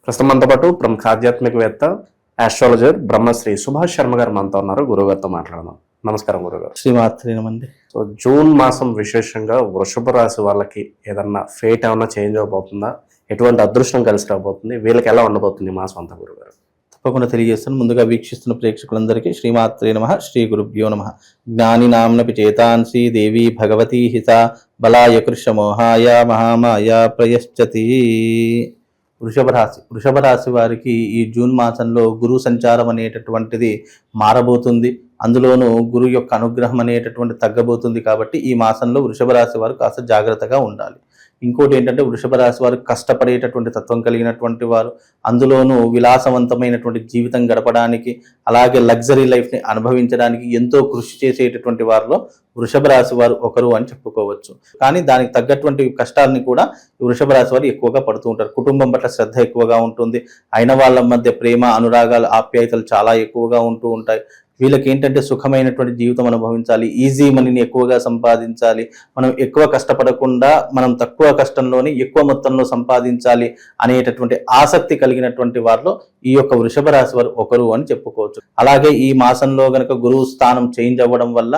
ప్రస్తుతం మనతో పాటు ప్రముఖ ఆధ్యాత్మికవేత్త ఆస్ట్రాలజర్ బ్రహ్మశ్రీ సుభాష్ శర్మ గారు మనతో ఉన్నారు. గురుగారితో మాట్లాడదాం. నమస్కారం గురుగారు. శ్రీమాత్రేనమండి. సో జూన్ మాసం విశేషంగా వృషభ రాశి వాళ్ళకి ఏదన్నా ఫేట్ ఏమన్నా చేంజ్ అవబోతుందా? ఎటువంటి అదృష్టం కలిసి రాబోతుంది? వీళ్ళకి ఎలా ఉండబోతుంది ఈ మాసం అంతా గురుగారు? తప్పకుండా తెలియజేస్తాను. ముందుగా వీక్షిస్తున్న ప్రేక్షకులందరికీ శ్రీమాత్రే నమః, శ్రీ గురుభ్యో నమః. జ్ఞాని నామ్నపి చేతాంసి దేవి భగవతి హిత బలాయ కృష్ణమోహాయ మహామాయ ప్రయశ్చతి. వృషభ రాశి వారికి ఈ జూన్ మాసంలో గురు సంచారం అనేటటువంటిది మారబోతుంది. అందులోనూ గురు యొక్క అనుగ్రహం అనేటటువంటి తగ్గబోతుంది. కాబట్టి ఈ మాసంలో వృషభ రాశి వారు కాస్త జాగ్రత్తగా ఉండాలి. ఇంకోటి ఏంటంటే వృషభ రాశి వారు కష్టపడేటటువంటి తత్వం కలిగినటువంటి వారు, అందులోనూ విలాసవంతమైనటువంటి జీవితం గడపడానికి, అలాగే లగ్జరీ లైఫ్ని అనుభవించడానికి ఎంతో కృషి చేసేటటువంటి వారిలో వృషభ రాశి వారు ఒకరు అని చెప్పుకోవచ్చు. కానీ దానికి తగ్గటువంటి కష్టాలని కూడా వృషభ రాశి వారు ఎక్కువగా పడుతూ ఉంటారు. కుటుంబం పట్ల శ్రద్ధ ఎక్కువగా ఉంటుంది. అయిన వాళ్ళ మధ్య ప్రేమ, అనురాగాలు, ఆప్యాయతలు చాలా ఎక్కువగా ఉంటూ ఉంటాయి. వీళ్ళకి ఏంటంటే సుఖమైనటువంటి జీవితం అనుభవించాలి, ఈజీ మనీని ఎక్కువగా సంపాదించాలి, మనం ఎక్కువ కష్టపడకుండా మనం తక్కువ కష్టంలోనే ఎక్కువ మొత్తంలో సంపాదించాలి అనేటటువంటి ఆసక్తి కలిగినటువంటి వారిలో ఈ యొక్క వృషభ రాశి వారు ఒకరు అని చెప్పుకోవచ్చు. అలాగే ఈ మాసంలో గనక గురువు స్థానం చేంజ్ అవ్వడం వల్ల,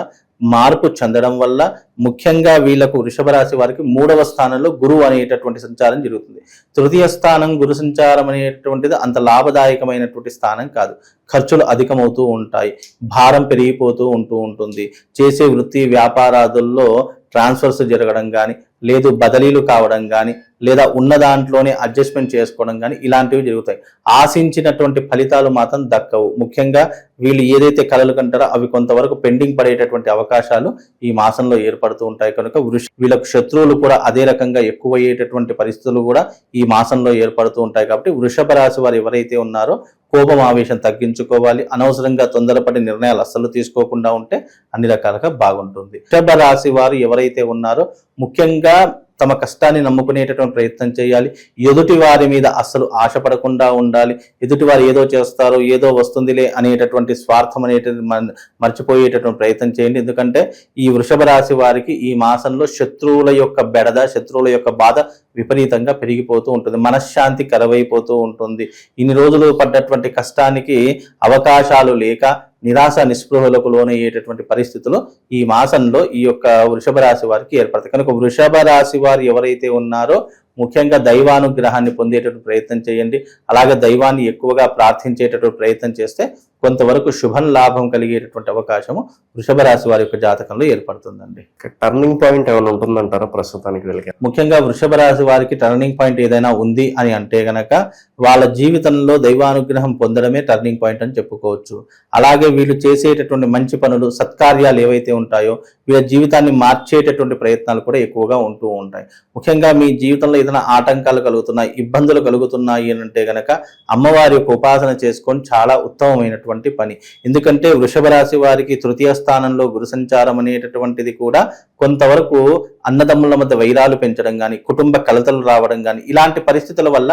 మార్పు చెందడం వల్ల ముఖ్యంగా వీళ్ళకు వృషభ రాశి వారికి 3వ స్థానంలో గురువు అనేటటువంటి సంచారం జరుగుతుంది. తృతీయ స్థానం గురు సంచారం అనేటటువంటిది అంత లాభదాయకమైనటువంటి స్థానం కాదు. ఖర్చులు అధికమవుతూ ఉంటాయి, భారం పెరిగిపోతూ ఉంటుంది. చేసే వృత్తి వ్యాపారాదుల్లో ట్రాన్స్ఫర్స్ జరగడం కానీ, లేదు బదిలీలు కావడం కానీ, లేదా ఉన్న దాంట్లోనే అడ్జస్ట్మెంట్ చేసుకోవడం కానీ ఇలాంటివి జరుగుతాయి. ఆశించినటువంటి ఫలితాలు మాత్రం దక్కవు. ముఖ్యంగా వీళ్ళు ఏదైతే కలలు కంటారో అవి కొంతవరకు పెండింగ్ పడేటటువంటి అవకాశాలు ఈ మాసంలో ఏర్పడుతూ ఉంటాయి. కనుక వీళ్ళకు శత్రువులు కూడా అదే రకంగా ఎక్కువయ్యేటటువంటి పరిస్థితులు కూడా ఈ మాసంలో ఏర్పడుతూ ఉంటాయి. కాబట్టి వృషభ రాశి వారు ఎవరైతే ఉన్నారో కోపం, ఆవేశం తగ్గించుకోవాలి. అనవసరంగా తొందరపడి నిర్ణయాలు అస్సలు తీసుకోకుండా ఉంటే అన్ని రకాలుగా బాగుంటుంది. వృషభ రాశి వారు ఎవరైతే ఉన్నారో ముఖ్యంగా తమ కష్టాన్ని నమ్ముకునేటటువంటి ప్రయత్నం చేయాలి. ఎదుటి వారి మీద అస్సలు ఆశపడకుండా ఉండాలి. ఎదుటి వారు ఏదో చేస్తారు, ఏదో వస్తుందిలే అనేటటువంటి స్వార్థం అనేటువంటి మర్చిపోయేటటువంటి ప్రయత్నం చేయండి. ఎందుకంటే ఈ వృషభ రాశి వారికి ఈ మాసంలో శత్రువుల యొక్క బెడద, శత్రువుల యొక్క బాధ విపరీతంగా పెరిగిపోతూ ఉంటుంది. మనశ్శాంతి కరువైపోతూ ఉంటుంది. ఇన్ని రోజులు పడ్డటువంటి కష్టానికి అవకాశాలు లేక నిరాశ నిస్పృహలకు లోనయ్యేటటువంటి పరిస్థితులు ఈ మాసంలో ఈ యొక్క వృషభ రాశి వారికి ఏర్పడతాయి. కనుక వృషభ రాశి వారు ఎవరైతే ఉన్నారో ముఖ్యంగా దైవానుగ్రహాన్ని పొందేటటువంటి ప్రయత్నం చేయండి. అలాగే దైవాన్ని ఎక్కువగా ప్రార్థించేటటువంటి ప్రయత్నం చేస్తే కొంతవరకు శుభం లాభం కలిగేటటువంటి అవకాశము వృషభ రాశి వారి యొక్క జాతకంలో ఏర్పడుతుందండి. టర్నింగ్ పాయింట్ ఏమైనా ఉంటుందంటారా ప్రస్తుతానికి వీళ్ళకి? ముఖ్యంగా వృషభ రాశి వారికి టర్నింగ్ పాయింట్ ఏదైనా ఉంది అని అంటే గనక వాళ్ళ జీవితంలో దైవానుగ్రహం పొందడమే టర్నింగ్ పాయింట్ అని చెప్పుకోవచ్చు. అలాగే వీళ్ళు చేసేటటువంటి మంచి పనులు, సత్కార్యాలు ఏవైతే ఉంటాయో వీళ్ళ జీవితాన్ని మార్చేటటువంటి ప్రయత్నాలు కూడా ఎక్కువగా ఉంటూ ఉంటాయి. ముఖ్యంగా మీ జీవితంలో ఏదైనా ఆటంకాలు కలుగుతున్నాయి, ఇబ్బందులు కలుగుతున్నాయి అని అంటే గనక అమ్మవారి యొక్క ఉపాసన చేసుకొని చాలా ఉత్తమమైనటువంటి పని. ఎందుకంటే వృషభ రాశి వారికి తృతీయ స్థానంలో గురు సంచారం అనేటటువంటిది కూడా కొంతవరకు అన్నదమ్ముల మధ్య వైరాలు పెంచడం కానీ, కుటుంబ కలతలు రావడం కానీ ఇలాంటి పరిస్థితుల వల్ల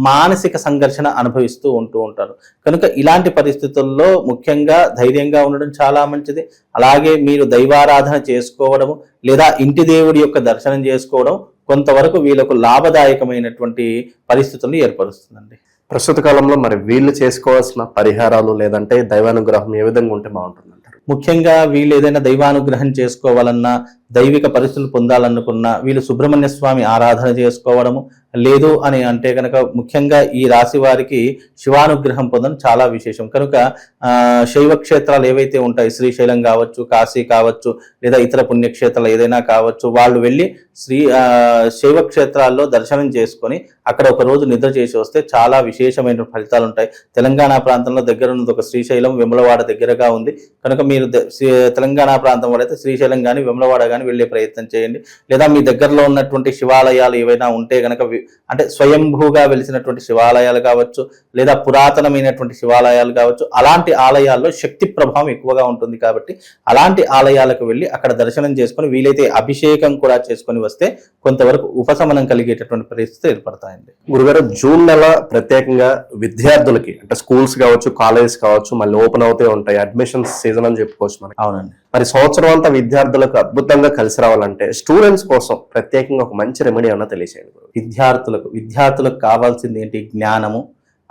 మానసిక సంఘర్షణ అనుభవిస్తూ ఉంటారు. కనుక ఇలాంటి పరిస్థితుల్లో ముఖ్యంగా ధైర్యంగా ఉండడం చాలా మంచిది. అలాగే మీరు దైవారాధన చేసుకోవడము లేదా ఇంటి దేవుడి యొక్క దర్శనం చేసుకోవడం కొంతవరకు వీళ్ళకు లాభదాయకమైనటువంటి పరిస్థితులను ఏర్పరుస్తుందండి. ప్రస్తుత కాలంలో మరి వీళ్ళు చేసుకోవాల్సిన పరిహారాలు లేదంటే దైవానుగ్రహం ఏ విధంగా ఉంటే బాగుంటుందంటారు? ముఖ్యంగా వీళ్ళు ఏదైనా దైవానుగ్రహం చేసుకోవాలన్నా, దైవిక పరిస్థితులు పొందాలనుకున్నా వీళ్ళు సుబ్రహ్మణ్య స్వామి ఆరాధన చేసుకోవడము, లేదు అని అంటే కనుక ముఖ్యంగా ఈ రాశి వారికి శివానుగ్రహం పొందడం చాలా విశేషం. కనుక శైవ క్షేత్రాలు ఏవైతే ఉంటాయి, శ్రీశైలం కావచ్చు, కాశీ కావచ్చు, లేదా ఇతర పుణ్యక్షేత్రాలు ఏదైనా కావచ్చు, వాళ్ళు వెళ్ళి శైవ క్షేత్రాల్లో దర్శనం చేసుకొని అక్కడ ఒక రోజు నిద్ర చేసి వస్తే చాలా విశేషమైన ఫలితాలు ఉంటాయి. తెలంగాణ ప్రాంతంలో దగ్గర ఉన్నది ఒక శ్రీశైలం, వెములవాడ దగ్గరగా ఉంది. కనుక మీరు తెలంగాణ ప్రాంతం వాడైతే శ్రీశైలం కానీ వెములవాడ కానీ వెళ్ళే ప్రయత్నం చేయండి. లేదా మీ దగ్గరలో ఉన్నటువంటి శివాలయాలు ఏవైనా ఉంటే కనుక అంటే స్వయంభూగా వెలిసినటువంటి శివాలయాలు కావచ్చు, లేదా పురాతనమైనటువంటి శివాలయాలు కావచ్చు, అలాంటి ఆలయాల్లో శక్తి ప్రభావం ఎక్కువగా ఉంటుంది. కాబట్టి అలాంటి ఆలయాలకు వెళ్ళి అక్కడ దర్శనం చేసుకొని వీలైతే అభిషేకం కూడా చేసుకొని వస్తే కొంతవరకు ఉపశమనం కలిగేటటువంటి పరిస్థితులు ఏర్పడతాయండి. గురుగారు, జూన్ నెల ప్రత్యేకంగా విద్యార్థులకి అంటే స్కూల్స్ కావచ్చు, కాలేజెస్ కావచ్చు మళ్ళీ ఓపెన్ అవుతూ ఉంటాయి. అడ్మిషన్స్ సీజన్ అని చెప్పుకోవచ్చు మనకి. అవునండి. మరి సంవత్సరం అంతా విద్యార్థులకు అద్భుతంగా కలిసి రావాలంటే స్టూడెంట్స్ కోసం ప్రత్యేకంగా ఒక మంచి రెమెడీ అన్న తెలియజేయండి. విద్యార్థులకు కావాల్సింది ఏంటి? జ్ఞానము,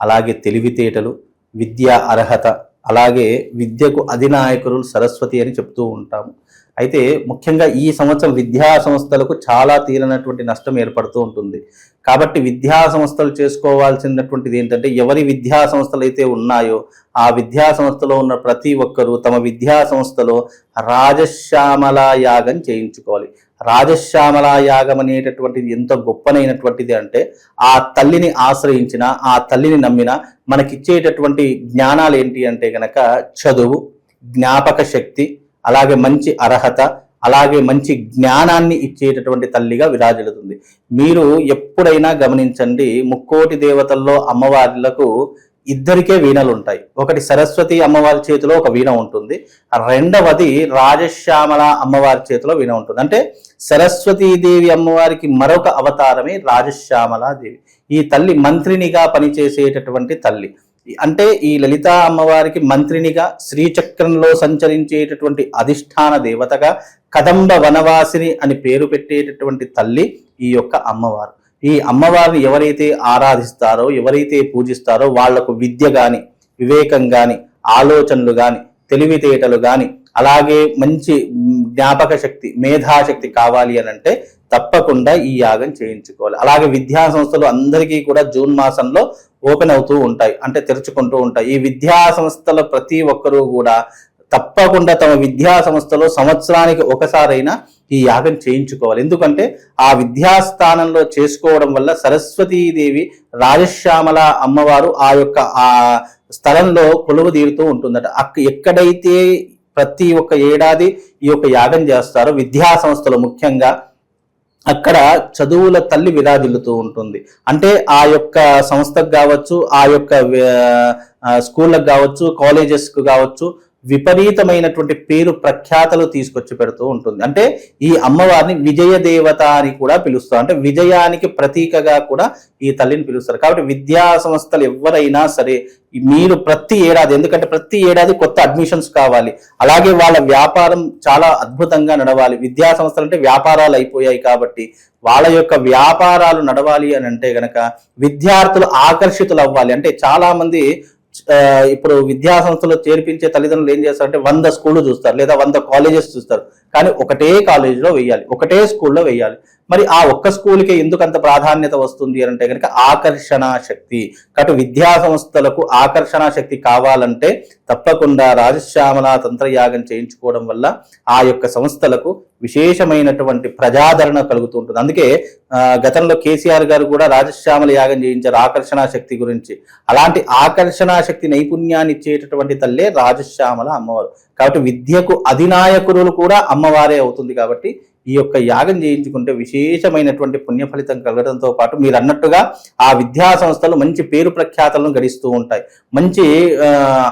అలాగే తెలివితేటలు, విద్యా అర్హత, అలాగే విద్యకు అధినాయకులు సరస్వతి అని చెప్తూ ఉంటాము. అయితే ముఖ్యంగా ఈ సంవత్సరం విద్యా సంస్థలకు చాలా తీరనటువంటి నష్టం ఏర్పడుతూ ఉంటుంది. కాబట్టి విద్యా సంస్థలు చేసుకోవాల్సినటువంటిది ఏంటంటే, ఎవరి విద్యా సంస్థలు అయితే ఉన్నాయో ఆ విద్యా సంస్థలో ఉన్న ప్రతి ఒక్కరూ తమ విద్యా సంస్థలో రాజశ్యామల యాగం చేయించుకోవాలి. రాజశ్యామల యాగం అనేటటువంటిది ఎంత గొప్పనైనటువంటిది అంటే, ఆ తల్లిని ఆశ్రయించిన, ఆ తల్లిని నమ్మిన మనకిచ్చేటటువంటి జ్ఞానాలు ఏంటి అంటే గనక చదువు, జ్ఞాపక శక్తి, అలాగే మంచి అర్హత, అలాగే మంచి జ్ఞానాన్ని ఇచ్చేటటువంటి తల్లిగా విరాజిల్లుతుంది. మీరు ఎప్పుడైనా గమనించండి, ముక్కోటి దేవతల్లో అమ్మవార్లకు ఇద్దరికే వీణలు ఉంటాయి. ఒకటి సరస్వతి అమ్మవారి చేతిలో ఒక వీణ ఉంటుంది, రెండవది రాజశ్యామల అమ్మవారి చేతిలో వీణ ఉంటుంది. అంటే సరస్వతీదేవి అమ్మవారికి మరొక అవతారమే రాజశ్యామలాదేవి. ఈ తల్లి మంత్రినిగా పనిచేసేటటువంటి తల్లి. అంటే ఈ లలితా అమ్మవారికి మంత్రినిగా, శ్రీచక్రంలో సంచరించేటటువంటి అధిష్టాన దేవతగా, కదంబ వనవాసిని అని పేరు పెట్టేటటువంటి తల్లి ఈ యొక్క అమ్మవారు. ఈ అమ్మవారిని ఎవరైతే ఆరాధిస్తారో, ఎవరైతే పూజిస్తారో వాళ్లకు విద్య గాని, వివేకం గాని, ఆలోచనలు గాని, తెలివితేటలు గాని, అలాగే మంచి జ్ఞాపక శక్తి, మేధాశక్తి కావాలి అని అంటే తప్పకుండా ఈ యాగం చేయించుకోవాలి. అలాగే విద్యా సంస్థలు అందరికీ కూడా జూన్ మాసంలో ఓపెన్ అవుతూ ఉంటాయి, అంటే తెరుచుకుంటూ ఉంటాయి. ఈ విద్యా సంస్థల ప్రతి ఒక్కరూ కూడా తప్పకుండా తమ విద్యా సంస్థలో సంవత్సరానికి ఒకసారైనా ఈ యాగం చేయించుకోవాలి. ఎందుకంటే ఆ విద్యాస్థానంలో చేసుకోవడం వల్ల సరస్వతీదేవి, రాజశ్యామల అమ్మవారు ఆ యొక్క ఆ స్థలంలో కొలువు తీరుతూ ఉంటుందట. ఎక్కడైతే ప్రతి ఒక్క ఏడాది ఈ యొక్క యాగం చేస్తారో విద్యా సంస్థలు ముఖ్యంగా, అక్కడ చదువుల తల్లి విరాజిల్లుతూ ఉంటుంది. అంటే ఆ యొక్క సంస్థకు కావచ్చు, ఆ యొక్క స్కూళ్ళకు కావచ్చు, కాలేజెస్కు కావచ్చు, విపరీతమైనటువంటి పేరు ప్రఖ్యాతలు తీసుకొచ్చి పెడుతూ ఉంటుంది. అంటే ఈ అమ్మవారిని విజయ దేవత అని కూడా పిలుస్తారు. అంటే విజయానికి ప్రతీకగా కూడా ఈ తల్లిని పిలుస్తారు. కాబట్టి విద్యా సంస్థలు ఎవరైనా సరే మీరు ప్రతి ఏడాది, ఎందుకంటే ప్రతి ఏడాది కొత్త అడ్మిషన్స్ కావాలి, అలాగే వాళ్ళ వ్యాపారం చాలా అద్భుతంగా నడవాలి. విద్యా సంస్థలు అంటే వ్యాపారాలు అయిపోయాయి కాబట్టి వాళ్ళ యొక్క వ్యాపారాలు నడవాలి అని అంటే గనక విద్యార్థులు ఆకర్షితులు అవ్వాలి. అంటే చాలా మంది ఇప్పుడు విద్యా సంస్థలో చేర్పించే తల్లిదండ్రులు ఏం చేస్తారంటే 100 స్కూళ్ళు చూస్తారు, లేదా 100 కాలేజెస్ చూస్తారు, కానీ ఒకటే కాలేజీలో వెయ్యాలి, ఒకటే స్కూల్లో వెయ్యాలి. మరి ఆ ఒక్క స్కూల్కి ఎందుకు అంత ప్రాధాన్యత వస్తుంది అని అంటే కనుక ఆకర్షణ శక్తి. కాబట్టి విద్యా సంస్థలకు ఆకర్షణ శక్తి కావాలంటే తప్పకుండా రాజశ్యామల తంత్రయాగం చేయించుకోవడం వల్ల ఆ యొక్క సంస్థలకు విశేషమైనటువంటి ప్రజాదరణ కలుగుతూ ఉంటుంది. అందుకే గతంలో కేసీఆర్ గారు కూడా రాజశ్యామల యాగం చేయించారు ఆకర్షణ శక్తి గురించి. అలాంటి ఆకర్షణ శక్తి నైపుణ్యాన్ని ఇచ్చేటటువంటి తల్లే రాజశ్యామల అమ్మవారు. కాబట్టి విద్యకు అధినాయకులు కూడా అమ్మవారే అవుతుంది. కాబట్టి ఈ యొక్క యాగం చేయించుకుంటే విశేషమైనటువంటి పుణ్య ఫలితం కలగడంతో పాటు మీరు అన్నట్టుగా ఆ విద్యా సంస్థలు మంచి పేరు ప్రఖ్యాతలను గడిస్తూ ఉంటాయి, మంచి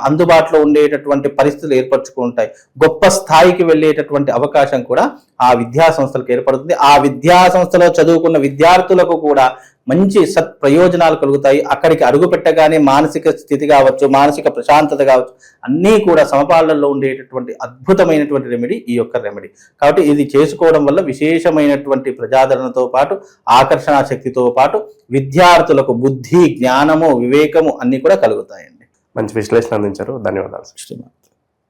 అందుబాటులో ఉండేటటువంటి పరిస్థితులు ఏర్పరచుకుంటాయి, గొప్ప స్థాయికి వెళ్ళేటటువంటి అవకాశం కూడా ఆ విద్యా సంస్థలకు ఏర్పడుతుంది. ఆ విద్యా సంస్థలో చదువుకున్న విద్యార్థులకు కూడా మంచి ప్రయోజనాలు కలుగుతాయి. అక్కడికి అడుగు పెట్టగానే మానసిక స్థితి కావచ్చు, మానసిక ప్రశాంతత కావచ్చు, అన్నీ కూడా సమపాలనలో ఉండేటటువంటి అద్భుతమైనటువంటి రెమెడీ ఈ యొక్క రెమెడీ. కాబట్టి ఇది చేసుకోవడం వల్ల విశేషమైనటువంటి ప్రజాదరణతో పాటు ఆకర్షణ శక్తితో పాటు విద్యార్థులకు బుద్ధి, జ్ఞానము, వివేకము అన్నీ కూడా కలుగుతాయండి. మంచి విశ్లేషణ అందించారు, ధన్యవాదాలు.